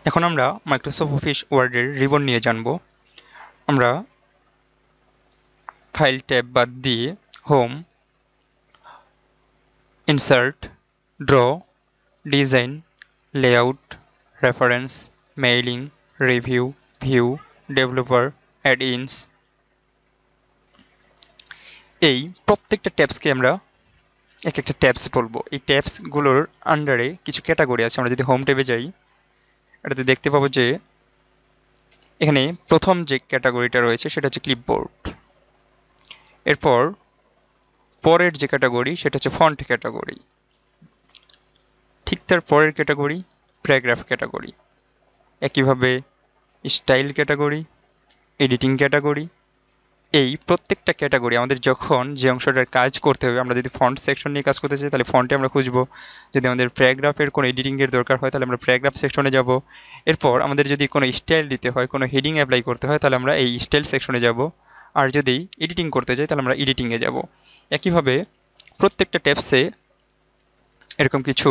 এখন আমরা Microsoft office ওয়ার্ডের রিবন নিয়ে জানব। আমরা ফাইল ট্যাব বাদ দিয়ে home, insert, draw, design, layout, references, mailing, review, view, developer, add ins, এই প্রত্যেকটা ট্যাবসকে আমরা এক একটা ট্যাবস বলবো। এই ট্যাবসগুলোর আন্ডারে কিছু ক্যাটাগরি আছে। আমরা যদি হোম ট্যাবে যাই, এটাতে দেখতে পাবো যে এখানে প্রথম যে ক্যাটাগরিটা রয়েছে সেটা হচ্ছে ক্লিপবোর্ড। এরপর পরের যে ক্যাটাগরি সেটা হচ্ছে ফন্ট ক্যাটাগরি। ঠিক তার পরের ক্যাটাগরি প্যারাগ্রাফ ক্যাটাগরি। একইভাবে স্টাইল ক্যাটাগরি, এডিটিং ক্যাটাগরি। এই প্রত্যেকটা ক্যাটাগরি আমাদের যখন যে অংশটার কাজ করতে হবে, আমরা যদি ফন্ট সেকশন নিয়ে কাজ করতে চাই তাহলে ফন্টে আমরা খুঁজবো। যদি আমাদের প্যারাগ্রাফের কোনো এডিটিংয়ের দরকার হয় তাহলে আমরা প্যারাগ্রাফ সেকশনে যাব। এরপর আমাদের যদি কোনো স্টাইল দিতে হয়, কোনো হেডিং অ্যাপ্লাই করতে হয় তাহলে আমরা এই স্টাইল সেকশনে যাব। আর যদি এডিটিং করতে চাই তাহলে আমরা এডিটিংয়ে যাব। একইভাবে প্রত্যেকটা ট্যাবসে এরকম কিছু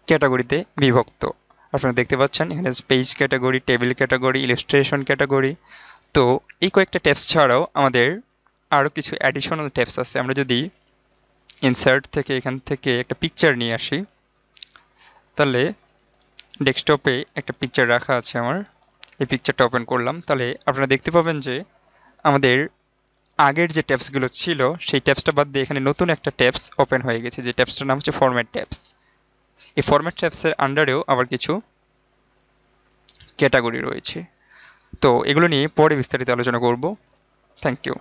ক্যাটাগরিতে বিভক্ত। আপনারা দেখতে পাচ্ছেন এখানে page category, table category, illustration category. তো এই কয়েকটা ট্যাবস ছাড়াও আমাদের আরও কিছু অ্যাডিশনাল ট্যাবস আছে। আমরা যদি ইনসার্ট থেকে এখান থেকে একটা পিকচার নিয়ে আসি, তাহলে ডেস্কটপে একটা পিকচার রাখা আছে আমার। এই পিকচারটা ওপেন করলাম, তাহলে আপনারা দেখতে পাবেন যে আমাদের আগের যে ট্যাবসগুলো ছিল সেই ট্যাবসটা বাদ দিয়ে এখানে নতুন একটা ট্যাবস ওপেন হয়ে গেছে, যে ট্যাবসটার নাম হচ্ছে ফরম্যাট ট্যাবস। এই ফরম্যাট ট্যাবসের আন্ডারেও আবার কিছু ক্যাটাগরি রয়েছে। তো এগুলো নিয়ে পরে বিস্তারিত আলোচনা করব। Thank you.